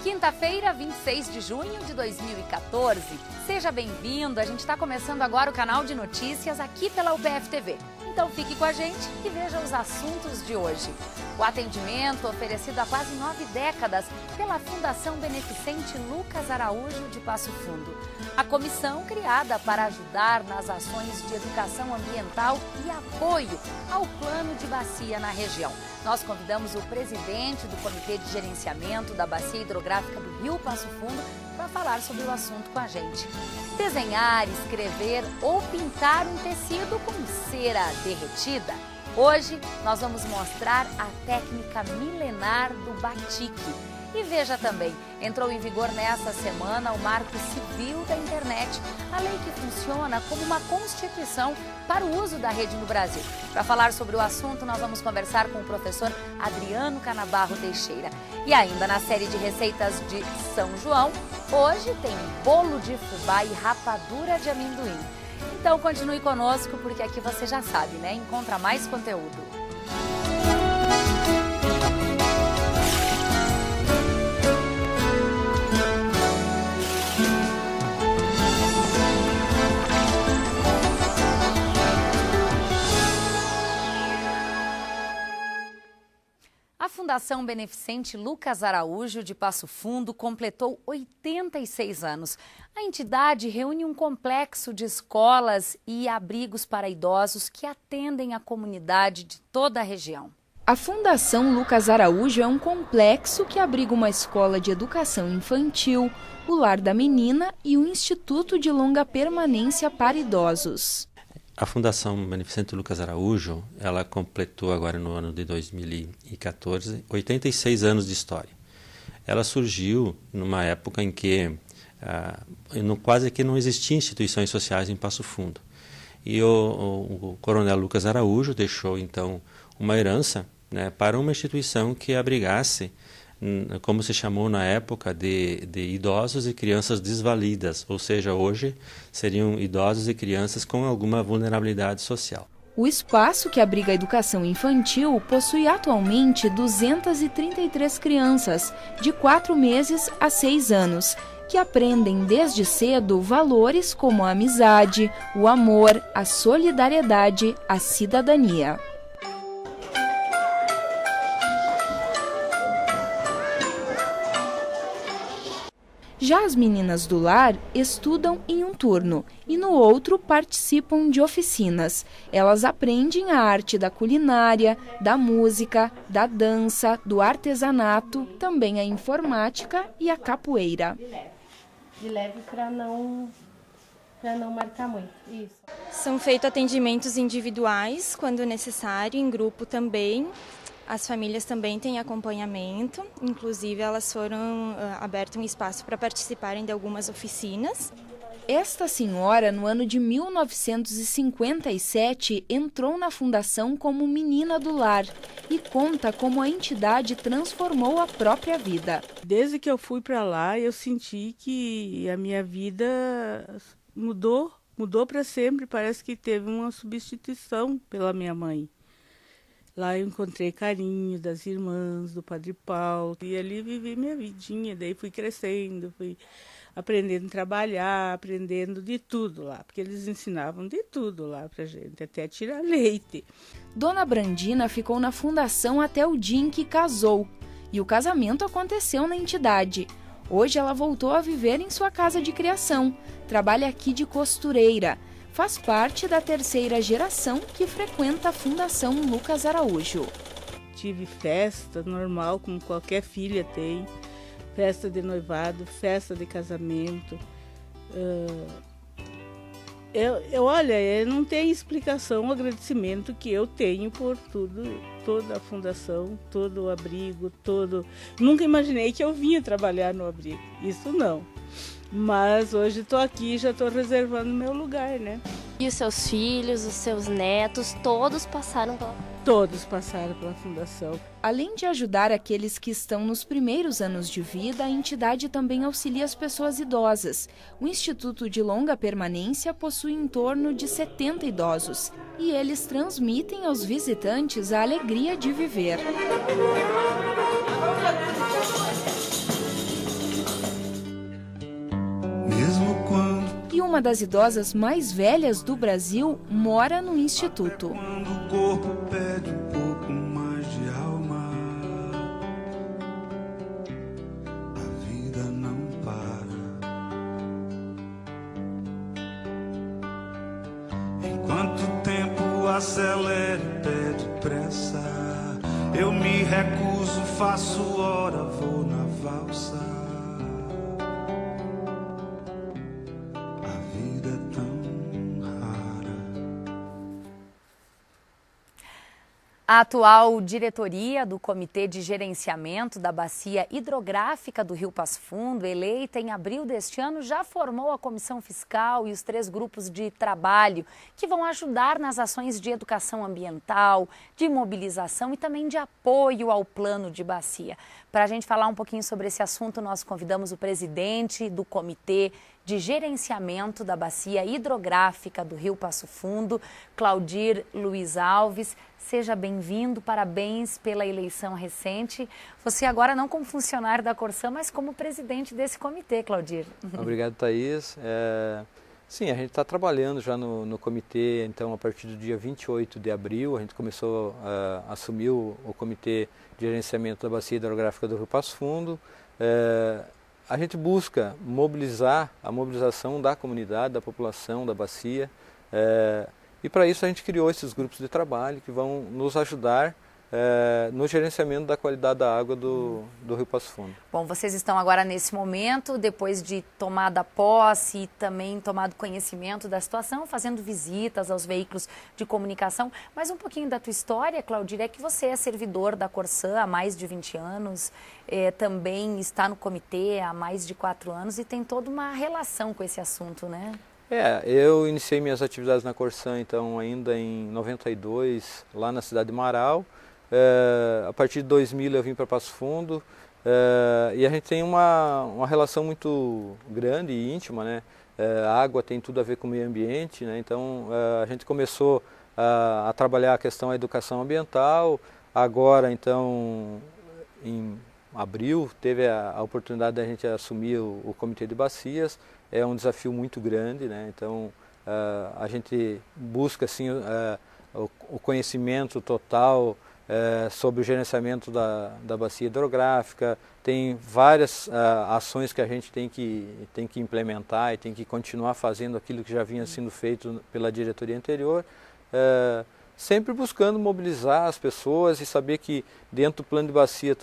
Quinta-feira, 26 de junho de 2014. Seja bem-vindo, a gente está começando agora o canal de notícias aqui pela UPF TV. Então fique com a gente e veja os assuntos de hoje. O atendimento oferecido há quase 9 décadas pela Fundação Beneficente Lucas Araújo de Passo Fundo. A comissão criada para ajudar nas ações de educação ambiental e apoio ao plano de bacia na região. Nós convidamos o presidente do Comitê de Gerenciamento da Bacia Hidrográfica do Rio Passo Fundo para falar sobre o assunto com a gente. Desenhar, escrever ou pintar um tecido com cera derretida. Hoje nós vamos mostrar a técnica milenar do batik. E veja também, entrou em vigor nesta semana o Marco Civil da Internet, a lei que funciona como uma constituição para o uso da rede no Brasil. Para falar sobre o assunto, nós vamos conversar com o professor Adriano Canabarro Teixeira. E ainda na série de receitas de São João, hoje tem bolo de fubá e rapadura de amendoim. Então continue conosco, porque aqui você já sabe, né? Encontra mais conteúdo. A Fundação Beneficente Lucas Araújo de Passo Fundo completou 86 anos. A entidade reúne um complexo de escolas e abrigos para idosos que atendem a comunidade de toda a região. A Fundação Lucas Araújo é um complexo que abriga uma escola de educação infantil, o Lar da Menina e o Instituto de Longa Permanência para Idosos. A Fundação Beneficente Lucas Araújo, ela completou agora no ano de 2014 86 anos de história. Ela surgiu numa época em que quase que não existiam instituições sociais em Passo Fundo. E o coronel Lucas Araújo deixou então uma herança, né, para uma instituição que abrigasse, como se chamou na época, de idosos e crianças desvalidas, ou seja, hoje seriam idosos e crianças com alguma vulnerabilidade social. O espaço que abriga a educação infantil possui atualmente 233 crianças, de 4 meses a 6 anos, que aprendem desde cedo valores como a amizade, o amor, a solidariedade, a cidadania. Já as meninas do lar estudam em um turno e no outro participam de oficinas. Elas aprendem a arte da culinária, da música, da dança, do artesanato, também a informática e a capoeira. De leve para não marcar muito. Isso. São feitos atendimentos individuais, quando necessário, em grupo também. As famílias também têm acompanhamento, inclusive elas foram aberto um espaço para participarem de algumas oficinas. Esta senhora, no ano de 1957, entrou na fundação como menina do lar e conta como a entidade transformou a própria vida. Desde que eu fui para lá, eu senti que a minha vida mudou para sempre. Parece que teve uma substituição pela minha mãe. Lá eu encontrei carinho das irmãs, do Padre Paulo, e ali vivi minha vidinha. Daí fui crescendo, fui aprendendo a trabalhar, aprendendo de tudo lá, porque eles ensinavam de tudo lá pra gente, até tirar leite. Dona Brandina ficou na fundação até o dia em que casou, e o casamento aconteceu na entidade. Hoje ela voltou a viver em sua casa de criação, trabalha aqui de costureira. Faz parte da 3ª geração que frequenta a Fundação Lucas Araújo. Tive festa normal, como qualquer filha tem. Festa de noivado, festa de casamento. Olha, não tem explicação o agradecimento que eu tenho por tudo, toda a fundação, todo o abrigo, Nunca imaginei que eu vinha trabalhar no abrigo, isso não. Mas hoje estou aqui e já estou reservando meu lugar, né? E os seus filhos, os seus netos, todos passaram pela... Todos passaram pela fundação. Além de ajudar aqueles que estão nos primeiros anos de vida, a entidade também auxilia as pessoas idosas. O Instituto de Longa Permanência possui em torno de 70 idosos e eles transmitem aos visitantes a alegria de viver. E uma das idosas mais velhas do Brasil mora no Instituto. Quando o corpo pede um pouco mais de alma, a vida não para. Enquanto o tempo acelera e pede pressa, eu me recuso, faço hora, vou na valsa. A atual diretoria do Comitê de Gerenciamento da Bacia Hidrográfica do Rio Passo Fundo, eleita em abril deste ano, já formou a comissão fiscal e os 3 grupos de trabalho que vão ajudar nas ações de educação ambiental, de mobilização e também de apoio ao plano de bacia. Para a gente falar um pouquinho sobre esse assunto, nós convidamos o presidente do Comitê de Gerenciamento da Bacia Hidrográfica do Rio Passo Fundo, Claudir Luiz Alves. Seja bem-vindo, parabéns pela eleição recente. Você agora não como funcionário da Corsã, mas como presidente desse comitê, Claudir. Obrigado, Thaís. Sim, a gente está trabalhando já no comitê, então a partir do dia 28 de abril, a gente começou a assumir o Comitê de Gerenciamento da Bacia Hidrográfica do Rio Passo Fundo. A gente busca mobilizar a mobilização da comunidade, da população, da bacia, e para isso a gente criou esses grupos de trabalho que vão nos ajudar no gerenciamento da qualidade da água do Rio Passo Fundo. Bom, vocês estão agora nesse momento, depois de tomada posse e também tomado conhecimento da situação, fazendo visitas aos veículos de comunicação. Mas um pouquinho da tua história, Claudir, é que você é servidor da Corsã há mais de 20 anos, também está no comitê há mais de 4 anos e tem toda uma relação com esse assunto, né? Eu iniciei minhas atividades na Corsã, então, ainda em 92, lá na cidade de Marau. A partir de 2000 eu vim para Passo Fundo e a gente tem uma relação muito grande e íntima, né? A água tem tudo a ver com o meio ambiente, né? Então a gente começou a trabalhar a questão da educação ambiental. Agora, então, em abril, teve a oportunidade da gente assumir o Comitê de Bacias. É um desafio muito grande, né? Então a gente busca assim, o conhecimento total sobre o gerenciamento da bacia hidrográfica. Tem várias ações que a gente tem que implementar e tem que continuar fazendo aquilo que já vinha sendo feito pela diretoria anterior, sempre buscando mobilizar as pessoas e saber que dentro do plano de bacia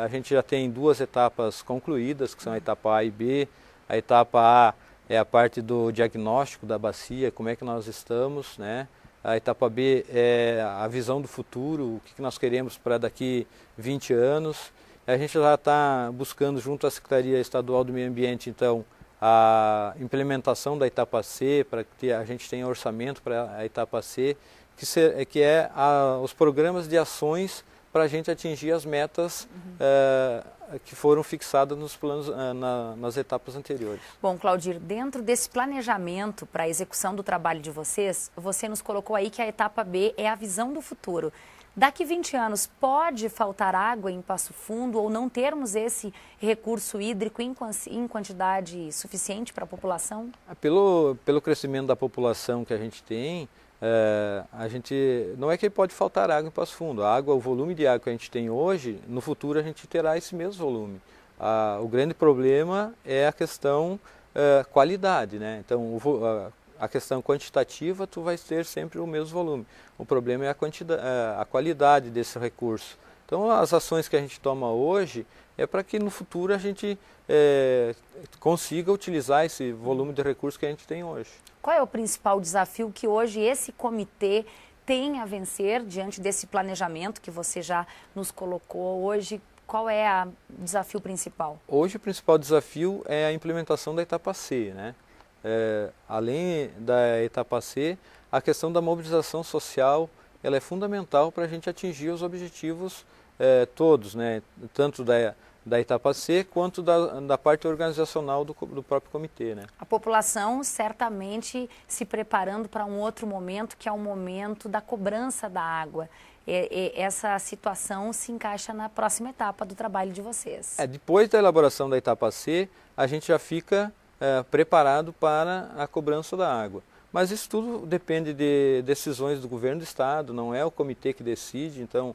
a gente já tem 2 etapas concluídas, que são a etapa A e B. A etapa A é a parte do diagnóstico da bacia, como é que nós estamos, né? A etapa B é a visão do futuro, o que nós queremos para daqui 20 anos. A gente já está buscando, junto à Secretaria Estadual do Meio Ambiente, então, a implementação da etapa C, para que a gente tenha orçamento para a etapa C, que é os programas de ações para a gente atingir as metas que foram fixadas nos planos, nas etapas anteriores. Bom, Claudir, dentro desse planejamento para a execução do trabalho de vocês, você nos colocou aí que a etapa B é a visão do futuro. Daqui 20 anos, pode faltar água em Passo Fundo ou não termos esse recurso hídrico em quantidade suficiente para a população? Pelo crescimento da população que a gente tem, não é que pode faltar água em Passo Fundo. A água, o volume de água que a gente tem hoje, no futuro a gente terá esse mesmo volume. O grande problema é a questão qualidade, né? Então, a questão quantitativa, tu vai ter sempre o mesmo volume. O problema é a qualidade desse recurso. Então, as ações que a gente toma hoje é para que no futuro a gente consiga utilizar esse volume de recursos que a gente tem hoje. Qual é o principal desafio que hoje esse comitê tem a vencer diante desse planejamento que você já nos colocou hoje? Qual é o desafio principal? Hoje o principal desafio é a implementação da etapa C, né? além da etapa C, a questão da mobilização social, ela é fundamental para a gente atingir os objetivos todos, né? Tanto da etapa C quanto da parte organizacional do próprio comitê, né? A população certamente se preparando para um outro momento, que é o momento da cobrança da água. Essa situação se encaixa na próxima etapa do trabalho de vocês. Depois da elaboração da etapa C, a gente já fica preparado para a cobrança da água. Mas isso tudo depende de decisões do governo do estado, não é o comitê que decide, então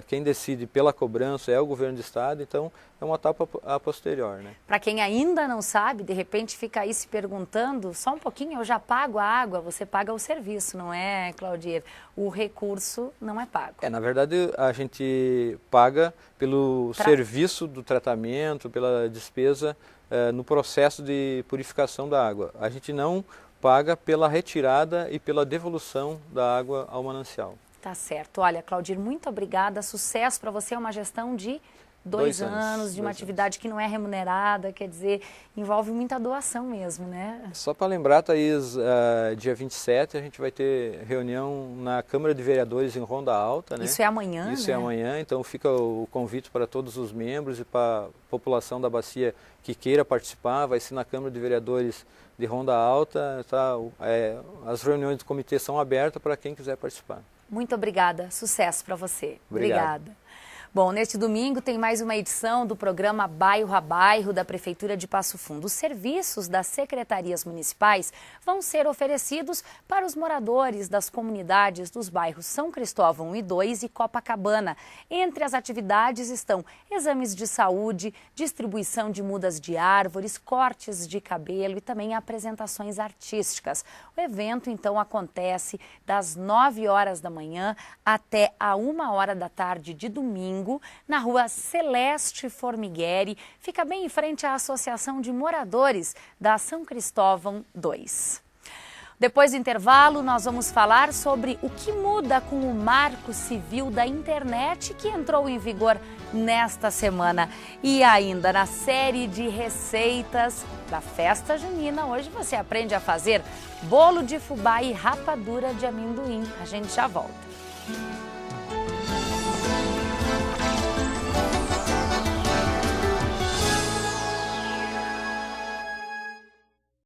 quem decide pela cobrança é o governo do estado, então é uma etapa a posterior, né? Para quem ainda não sabe, de repente fica aí se perguntando, só um pouquinho, eu já pago a água, você paga o serviço, não é, Claudir? O recurso não é pago. Na verdade, a gente paga pelo serviço do tratamento, pela despesa no processo de purificação da água. A gente não paga pela retirada e pela devolução da água ao manancial. Tá certo. Olha, Claudir, muito obrigada. Sucesso para você. É uma gestão de 2 anos, de uma atividade que não é remunerada, quer dizer, envolve muita doação mesmo, né? Só para lembrar, Thaís, dia 27 a gente vai ter reunião na Câmara de Vereadores em Ronda Alta, né? Isso é amanhã, Isso é amanhã, então fica o convite para todos os membros e para a população da Bacia que queira participar, vai ser na Câmara de Vereadores de Ronda Alta, tá? As reuniões do comitê são abertas para quem quiser participar. Muito obrigada. Sucesso para você. Obrigado. Obrigada. Bom, neste domingo tem mais uma edição do programa Bairro a Bairro da Prefeitura de Passo Fundo. Os serviços das secretarias municipais vão ser oferecidos para os moradores das comunidades dos bairros São Cristóvão 1 e 2 e Copacabana. Entre as atividades estão exames de saúde, distribuição de mudas de árvores, cortes de cabelo e também apresentações artísticas. O evento, então, acontece das 9 horas da manhã até a 1 hora da tarde de domingo, na rua Celeste Formigueri, fica bem em frente à Associação de Moradores da São Cristóvão 2. Depois do intervalo, nós vamos falar sobre o que muda com o Marco Civil da Internet que entrou em vigor nesta semana. E ainda na série de receitas da festa junina, hoje você aprende a fazer bolo de fubá e rapadura de amendoim. A gente já volta.